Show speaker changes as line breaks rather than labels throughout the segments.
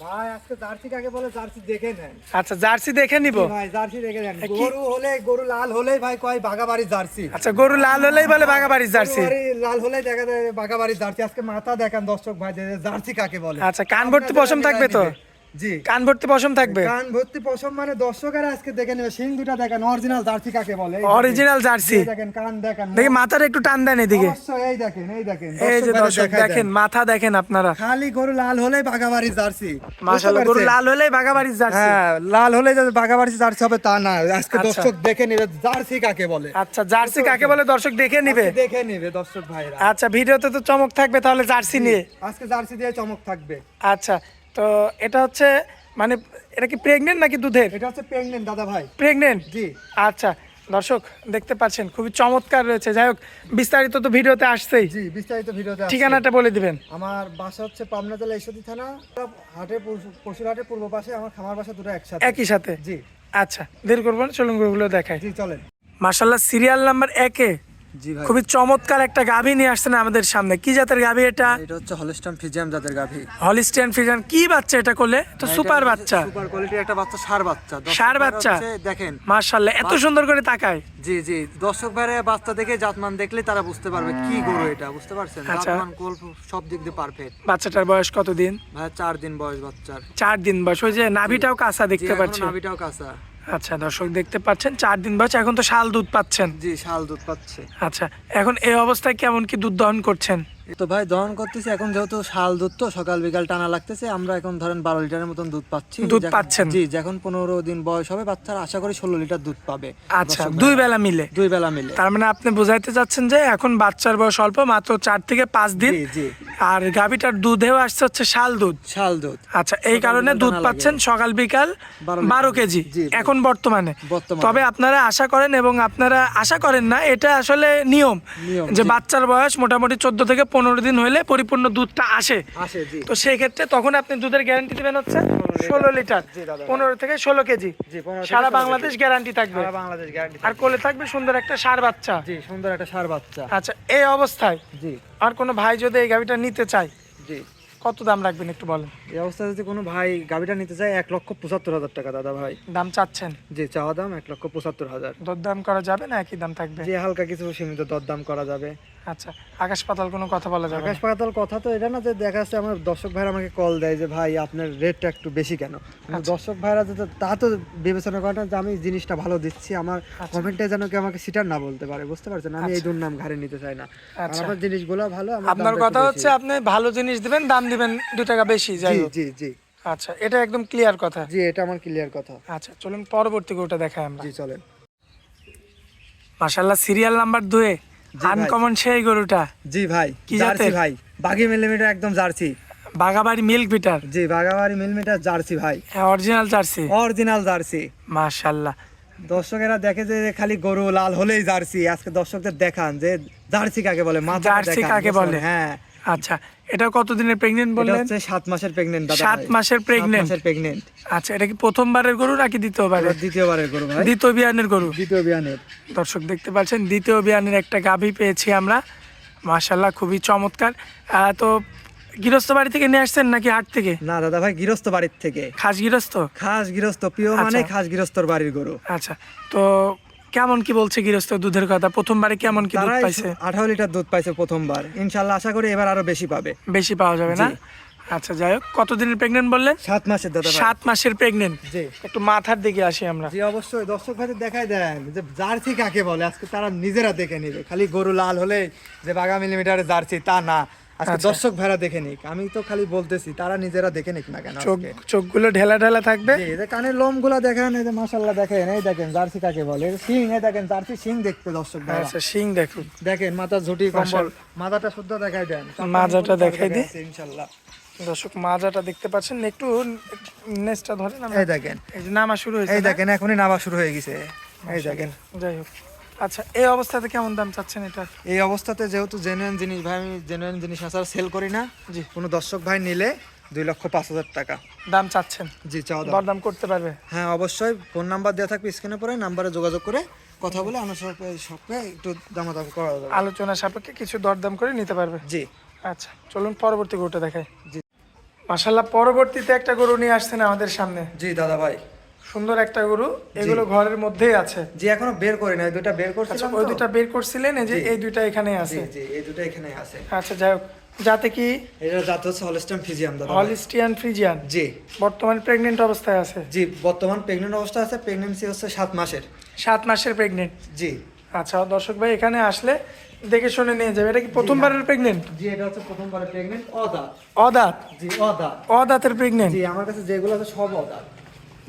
ভাই আজকে জার্সি কাকে বলে জার্সি দেখে নেন।
আচ্ছা জার্সি দেখে নিব
ভাই জার্সি দেখে নেন। গরু লাল হলেই ভাই কয় বাগাবাড়ির জার্সি।
আচ্ছা গরু লাল হলেই বলে বাগাবাড়ির জার্সি।
লাল হলেই দেখা যায় বাগাবাড়ির জার্সি। আজকে মাথা দেখেন দর্শক ভাই জার্সি কাকে বলে।
আচ্ছা কান ভর্তি পশম থাকবে তো?
জি
কান ভর্তি পশম থাকবে।
কান ভর্তি পশম মানে দর্শকেরা আজকে দেখে নেবে। শিং দুটো দেখেন অরিজিনাল জার্সি কাকে বলে।
অরিজিনাল জার্সি
দেখেন, কান দেখেন,
দেখি মাথাটা একটু টান দেন এদিকে।
অবশ্যই এই দেখেন
এই যে দর্শক দেখেন মাথা দেখেন আপনারা।
খালি গরু লাল হলেই বাগাবাড়ির জার্সি।
মাশাআল্লাহ গরু লাল হলেই বাগাবাড়ির জার্সি।
হ্যাঁ লাল হলে যে বাগাবাড়ির জার্সি হবে তা না। আজকে দর্শক দেখে নেবে জার্সি কাকে বলে।
আচ্ছা জার্সি কাকে বলে দর্শক দেখে নেবে।
দেখে নেবে দর্শক ভাইরা।
আচ্ছা ভিডিওতে তো চমক থাকবে তাহলে জার্সি নিয়ে।
আজকে জার্সি দিয়ে চমক থাকবে।
আচ্ছা তো এটা হচ্ছে মানে এটা কি প্রেগন্যান্ট নাকি দুধের?
এটা হচ্ছে প্রেগন্যান্ট দাদা ভাই।
প্রেগন্যান্ট?
জি।
আচ্ছা দর্শক দেখতে পাচ্ছেন খুবই চমৎকার রয়েছে। যাই হোক বিস্তারিত তো ভিডিওতে আসছেই।
জি বিস্তারিত ভিডিওতে আসছে।
ঠিকানাটা বলে দিবেন।
আমার বাসা হচ্ছে পাবনা জেলা ঈশ্বরদী থানা হাটের পশুরহাটের পূর্ব পাশে। আমার খামার বাসা দুটো একসাথে।
একই সাথে?
জি।
আচ্ছা দেরি করবেন চলুন গরুগুলো দেখাই।
জি চলেন।
মাশাআল্লাহ সিরিয়াল নাম্বার 1 এ
জি ভাই
খুবই চমৎকার একটা গাভী নিয়ে আসছেন আমাদের সামনে। কি জাতের গাভী এটা?
এটা হচ্ছে হলস্টাইন ফ্রিজিয়ান জাতের গাভী।
Holstein Friesian. কি বাচ্চা এটা কোলে? তো সুপার বাচ্চা।
সুপার কোয়ালিটির একটা বাচ্চা, ষাঁড় বাচ্চা।
ষাঁড় বাচ্চা
দেখেন
মাশাআল্লাহ এত সুন্দর করে তাকায়।
জি জি দর্শক ভাইরা বাচ্চা দেখে জাতমান দেখলে তারা বুঝতে পারবে কি গরু এটা, বুঝতে পারছেন? জাতমান কোল সব দিক দিয়ে পারফেক্ট।
বাচ্চাটার বয়স কতদিন?
ভাই 4 দিন বয়স বাচ্চার।
4 দিন বয়স। ওই যে নাভিটাও কাঁচা দেখতে পাচ্ছি।
নাভিটাও কাঁচা।
আচ্ছা দর্শক দেখতে পাচ্ছেন 4 দিন বয়স। এখন তো শাল দুধ পাচ্ছেন?
জি শাল দুধ পাচ্ছে।
আচ্ছা এখন এই অবস্থায় কেমন কি দুধ দহন করছেন?
তো ভাই দহন করতেছি এখন, যেহেতু শাল দুধ তো সকাল বিকাল টানা লাগতেছে। আমরা এখন ধরেন 12 লিটারের মতন দুধ পাচ্ছি।
দুধ পাচ্ছেন?
জি যখন 15 দিন বয়স হবে বাচ্চার আশা করি 16 লিটার দুধ পাবে।
আচ্ছা দুই বেলা মিলে?
দুই বেলা মিলে।
তার মানে আপনি বোঝাইতে চাচ্ছেন যে এখন বাচ্চার বয়স অল্প, মাত্র 4 থেকে 5 দিন।
জি জি।
আর গাভীটার দুধেও আসছে হচ্ছে শাল দুধ।
শাল দুধ।
আচ্ছা এই কারণে দুধ পাচ্ছেন সকাল বিকাল 12 কেজি এখন বর্তমানে। তবে আপনারা আশা করেন এবং আপনারা আশা করেন না, এটা আসলে নিয়ম যে বাচ্চার বয়স মোটামুটি 14 থেকে 15 দিন হলে পরিপূর্ণ দুধটা আসে। তো সেই ক্ষেত্রে তখন আপনি দুধের গ্যারান্টি দিবেন হচ্ছে 16 লিটার, 15 থেকে 16 কেজি সারা বাংলাদেশ গ্যারান্টি থাকবে। আর কোলে থাকবে সুন্দর একটা ষাঁড় বাচ্চা।
জি সুন্দর একটা ষাঁড় বাচ্চা।
আচ্ছা এই অবস্থায়
জি
আর কোনো ভাই যদি এই গাভীটা নিতে চায়
জি
কত দাম রাখবেন একটু বলেন?
এই অবস্থায় যদি কোনো ভাই গাভীটা নিতে চায় 1,75,000 টাকা দাদা ভাই
দাম চাচ্ছেন?
জি চাওয়া দাম 1,75,000।
দরদাম করা যাবে না একই দাম থাকবে?
যে হালকা কিছু সীমিত দরদাম করা যাবে।
আচ্ছা আকাশ পাতাল কোনো কথা বলা যাবে?
আকাশ পাতাল কথা তো এটা না যে দেখা যাচ্ছে আমার দর্শক ভাইরা আমাকে কল দেয় যে ভাই আপনার রেটটা একটু বেশি কেন। দর্শক ভাইরা তা তো বিবেচনা করে না যে আমি জিনিসটা ভালো দিচ্ছি, আমার কমেন্টে যেন কেউ আমাকে সিটার না বলতে পারে, বুঝতে পারছেন? আমি এই দুর্নাম ঘাড়ে নিতে চাই না। আর আমার জিনিসগুলো ভালো।
আপনার কথা হচ্ছে আপনি ভালো জিনিস দিবেন, দাম দিবেন 2 টাকা বেশি। যাই হোক।
জি জি
আচ্ছা এটা একদম ক্লিয়ার কথা।
জি এটা আমার ক্লিয়ার কথা।
আচ্ছা চলুন পরবর্তী গরুটা দেখাই আমরা।
জি চলেন।
মাশাআল্লাহ সিরিয়াল নাম্বার 2 এ আনকমন সেই গরুটা।
জি ভাই
কি
জার্সি
জাতের?
ভাই বাগি মিলিমিটার একদম জার্সি।
বাগাবাড়ি মিল্ক বিটার?
জি বাগাবাড়ি মিলিমিটার জার্সি ভাই।
হ্যাঁ অরিজিনাল জার্সি?
Original jersey.
মাশাআল্লাহ
দর্শকেরা দেখে যে খালি গরু লাল হলেই জার্সি। আজকে দর্শকদের দেখান যে জার্সি কাকে বলে, মাথা
জার্সি কাকে বলে।
হ্যাঁ
আচ্ছা এটা কতদিনের প্রেগন্যান্ট বললেন?
এটা হচ্ছে 7 মাসের প্রেগন্যান্ট দাদা।
7 মাসের প্রেগন্যান্ট?
7 মাসের প্রেগন্যান্ট।
আচ্ছা এটা কি প্রথমবারের গরু নাকি দ্বিতীয়বারের?
দ্বিতীয়বারের গরু ভাই।
দ্বিতীয় বিয়ানের গরু?
দ্বিতীয় বিয়ানের।
দর্শক দেখতে পাচ্ছেন দ্বিতীয় বিয়ানের একটা গাভী পেয়েছি আমরা। মাশাআল্লাহ খুবই চমৎকার। তো গৃহস্থ বাড়ি থেকে নিয়ে আসছেন নাকি হাট থেকে?
না দাদা ভাই গৃহস্থ বাড়ির থেকে।
খাস গৃহস্থ?
খাস গৃহস্থ, প্রিয় মানে খাস গৃহস্থর বাড়ির গরু।
আচ্ছা তো কেমন কি বলছে গৃহস্থ দুধের কথা? প্রথমবারে কেমন কি দুধ পাইছে?
18 লিটার দুধ পাইছে প্রথমবার। ইনশাআল্লাহ আশা করি এবার আরো বেশি পাবে।
বেশি পাওয়া যাবে না? আচ্ছা যাই হোক কতদিনের প্রেগন্যান্ট বললেন?
7 মাসের দাদা ভাই।
7 মাসের প্রেগন্যান্ট।
জি
একটু মাথার দিকে আসি আমরা।
জি অবশ্যই দর্শক ভাইদের দেখাই দেন যে জার্সি কাকে বলে। আজকে তারা নিজেরা দেখে নেবে। খালি গরু লাল হলে যে বাগা মিলিমিটারের জার্সি তা না। আজকে দর্শক ভাইরা দেখে নিক, আমি তো খালি বলতেছি, তারা নিজেরা দেখে নিক না কেন।
চোখগুলো ঢেলা ঢেলা থাকবে।
জি এই যে কানের লোমগুলো দেখেন, এই যে মাশাআল্লাহ দেখেন, এই দেখেন জার্সি কাকে বলে। শিং এই দেখেন জার্সি শিং দেখতে দর্শক ভাইরা।
আচ্ছা শিং দেখুন,
দেখেন মাথা ঝুটি কম্বল, মাথাটা শুদ্ধ দেখাই দেন,
মাজাটা দেখাই দিই
ইনশাআল্লাহ।
দর্শক মাজাটা দেখতে পাচ্ছেন, একটু নেসটা ধরেন।
এই দেখেন
এই যে নামা শুরু হয়েছে।
এই দেখেন এখনই নামা শুরু হয়ে গেছে। এই দেখেন।
যাই হোক আচ্ছা এই অবস্থাতে কেমন দাম চাচ্ছেন এটা?
এই অবস্থাতে যেহেতু জেনুইন জিনিস ভাই, আমি জেনুইন জিনিস আসার সেল করি না।
জি
কোনো দর্শক ভাই নিলে 2,05,000 টাকা
দাম চাচ্ছেন?
জি চাওয়া দাম।
দরদাম করতে পারবে?
হ্যাঁ অবশ্যই, ফোন নাম্বার দেওয়া থাকবে স্ক্রিনে পরে, নাম্বারে যোগাযোগ করে কথা বলে সবকে একটু দামাদাম করা যাবে।
আলোচনা সাপেক্ষে কিছু দরদাম করে নিতে পারবে?
জি
আচ্ছা চলুন পরবর্তী গরুটা দেখাই।
জি
মাশাআল্লাহ, পরবর্তীতে একটা গরু নিয়ে আসছেন আমাদের সামনে।
জি দাদা ভাই,
সুন্দর একটা গরু, এগুলো ঘরের মধ্যেই আছে।
জি এখনো বের করি না, এই দুইটা বের
আচ্ছা,
করছিলাম
ওই
তো।
দুটা বের করছিলেন, এই যে
জি।
এই দুইটা এখানে
জি
আছে।
জি এই দুটো এখানে আছে।
আচ্ছা, যাই হোক, যাতে কি
এটা জাত হচ্ছে হলস্টাইন ফ্রিজিয়ান দাদা ভাই।
Holstein Friesian.
জি
বর্তমানে প্রেগনেন্ট অবস্থায় আছে।
জি বর্তমান প্রেগনেন্ট অবস্থা আছে, প্রেগনেন্সি হচ্ছে 7 মাসের।
7 মাসের প্রেগনেন্ট।
জি
আচ্ছা দর্শক ভাই, এখানে আসলে দেখে শুনে নিয়ে যাবে। এটা কি প্রথমবারের প্রেগনেন্ট?
জি এটা হচ্ছে প্রথমবারে প্রেগনেন্ট, অদাঁত।
অদাঁত?
জি অদাঁত।
অদাঁতের প্রেগনেন্ট।
জি আমার কাছে যেগুলো আছে সব অদাঁত।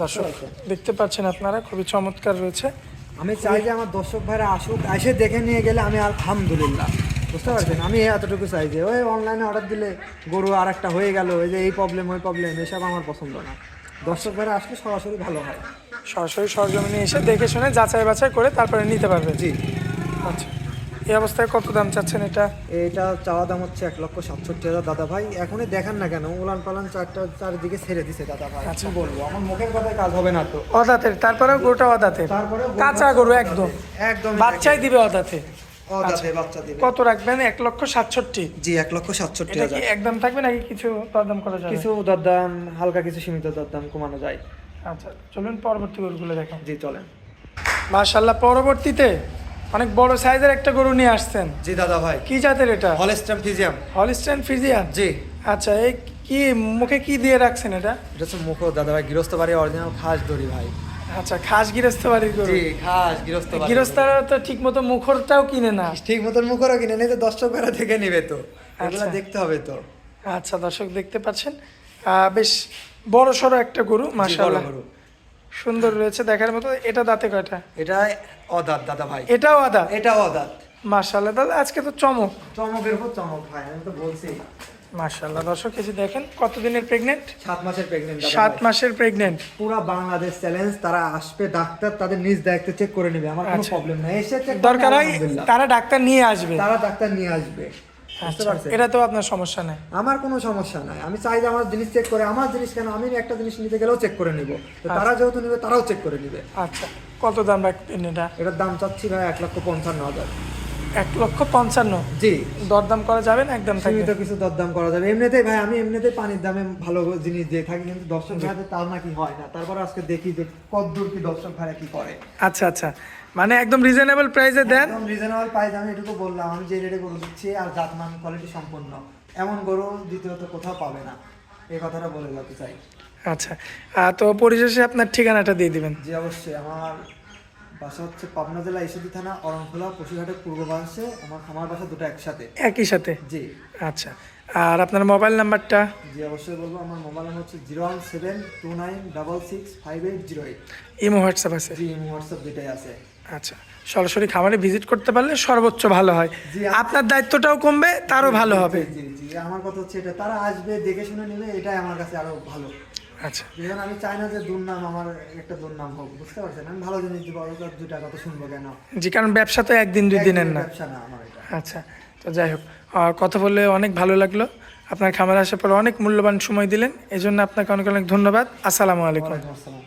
দর্শক দেখতে পাচ্ছেন আপনারা, খুবই চমৎকার রয়েছে।
আমি চাই যে আমার দর্শক ভাইরা আসুক, এসে দেখে নিয়ে গেলে আমি আলহামদুলিল্লাহ, বুঝতে পারছেন? আমি এতটুকু চাই যে ওই অনলাইনে অর্ডার দিলে গরু আর একটা হয়ে গেল, এই যে এই প্রবলেম ওই প্রবলেম, এসব আমার পছন্দ না। দর্শক ভাইরা আসলে সরাসরি ভালো হয়,
সরাসরি সরজমিনে এসে দেখে শুনে যাচাই বাছাই করে তারপরে নিতে পারবে।
জি।
আচ্ছা, এই অবস্থায় কত দাম চাচ্ছেন এটা?
এটা চাওয়া দাম হচ্ছে 1,67,000 দাদা ভাই। এখনই দেখান না কেন, উলান পালান চারদিকে ছেড়ে দিছে দাদা ভাই।
আচ্ছা।
কি বলবো, আমার মুখের কথায় কাজ হবে না তো।
অদাঁতের, তারপরেও গরুটা অদাঁতের,
তারপরে
কাঁচা গরু একদম,
একদম
বাচ্চাই দিবে অদাঁতে।
অদাঁতে বাচ্চা দিবে।
কত রাখবেন? 1,67,000।
জি
এটা কি
1,67,000।
একদম থাকবে নাকি কিছু দরদাম করা যাবে?
কিছু দরদাম, হালকা কিছু সীমিত দরদাম কমানো যায়।
আচ্ছা, চলুন পরবর্তী গরুগুলো দেখেন।
জি চলেন।
মাশাআল্লাহ, পরবর্তীতে অনেক বড় সাইজের একটা গরু নিয়ে আসছেন।
জি দাদা ভাই,
কি জাতের এটা?
Holstein Friesian.
Holstein Friesian.
জি
আচ্ছা, এই কি মুখে কি দিয়ে রাখছেন এটা?
এটা হচ্ছে মুখো দাদা ভাই, গৃহস্থ বাড়ি অরিজিনাল খাস দড়ি ভাই।
আচ্ছা, খাস গৃহস্থ বাড়ির গরু।
জি খাস গৃহস্থ বাড়ি।
গৃহস্থরা তো ঠিক মতো মুখরটাও কিনে না।
ঠিক মতন মুখরও কিনে নেই তো, দর্শক ভাইরা দেখে নিবে তো, এগুলো
আচ্ছা।
দেখতে হবে তো।
আচ্ছা দর্শক দেখতে পাচ্ছেন, বেশ বড় সড়ো একটা গরু,
জি, বড়
মাশাআল্লাহ
গরু।
সুন্দর রয়েছে দেখার মতো। এটা দাঁতে কয়টা?
এটা অদাঁত দাদা ভাই।
এটাও আদা?
এটাও অদাঁত।
মাশাআল্লাহ, দাদা আজকে তো চমক।
চমকের উপর চমক ভাই, আমি তো বলছি।
মাশাআল্লাহ দর্শক, এই যে দেখেন কতদিনের প্রেগনেন্ট?
7 মাসের প্রেগনেন্ট দাদা
7
ভাই।
মাসের প্রেগনেন্ট।
পুরা বাংলাদেশ চ্যালেঞ্জ, তারা আসবে, ডাক্তার তাদের নিজ দায়িত্বে চেক করে নেবে, আমার কোনো
আচ্ছা।
প্রবলেম নাই। এসে চেক
দরকার হয় তারা ডাক্তার নিয়ে আসবে।
তারা ডাক্তার নিয়ে আসবে, বুঝতে
আচ্ছা,
পারছেন?
এটা তো আপনার সমস্যা নেই।
আমার কোনো সমস্যা নাই, আমি চাই যে আমার জিনিস চেক করে, আমার জিনিস কেন, আমি একটা জিনিস নিতে গেলেও চেক করে নিব, তো তারা যেহেতু নিবে তারাও চেক করে নিবে।
আচ্ছা, কত দাম রাখবেন এটা?
এটার দাম চাচ্ছি ভাই 1,55,000।
1,55,000?
জি
দরদাম করা যাবে না? একদম থাকবে?
সীমিত কিছু দরদাম করা যাবে। এমনিতেই ভাই আমি এমনিতেই পানির দামে ভালো জিনিস দিয়ে থাকি, কিন্তু দর্শক ভাইদের তার নাকি হয় না। তারপর আজকে দেখি যে কতদূর কি দর্শক ভাইরা কি করে।
আচ্ছা আচ্ছা, মানে একদম রিজনেবল প্রাইসে দেন।
একদম রিজনেবল প্রাইস, আমি এটুকু বললাম, আমি যে রেটে গরু দিচ্ছি আর জাতমান কোয়ালিটি সম্পন্ন, এমন গরু দ্বিতীয়ত কোথাও পাবে না, এই কথাটা বলে যেতে চাই।
আচ্ছা, তো পরিশেষে আপনার ঠিকানাটা দিয়ে দিবেন।
জি অবশ্যই, আমার বাসা হচ্ছে পাবনা জেলা ঈশ্বরদী থানা অরণখোলা পশুঘাটের পূর্ব পাশে। আমার বাসা দুটো একসাথে।
একই সাথে?
জি।
আচ্ছা, আর আপনার মোবাইল নাম্বারটা?
জি অবশ্যই বলবো, আমার মোবাইল নাম্বার হচ্ছে 01729665808।
ইমো হোয়াটসঅ্যাপ আছে?
জি হোয়াটসঅ্যাপ দুটাই আছে।
আচ্ছা, সরাসরি খামারে ভিজিট করতে পারলে সর্বোচ্চ ভালো হয়,
জি,
আপনার দায়িত্বটাও কমবে, তারও ভালো হবে।
জি জি জি, আমার কথা হচ্ছে এটা, তারা আসবে দেখে শুনে নেবে, এটাই আমার কাছে আরো ভালো।
আচ্ছা,
যেমন আমি চাই না যে দুর্নাম, আমার একটা দুর্নাম হোক, বুঝতে পারছেন? আমি ভালো জিনিস দিব, অযথা দুইটা কথা শুনবো কেন?
জি, কারণ ব্যবসা তো একদিন দুই দিনের না।
ব্যবসা না আমার এটা।
আচ্ছা, তো যাই হোক, কথা বললে অনেক ভালো লাগলো। আপনার খামারে আসার পর অনেক মূল্যবান সময় দিলেন, এই জন্য আপনাকে অনেক অনেক ধন্যবাদ। আসসালামু আলাইকুম।
ওয়ালাইকুম আসসালাম।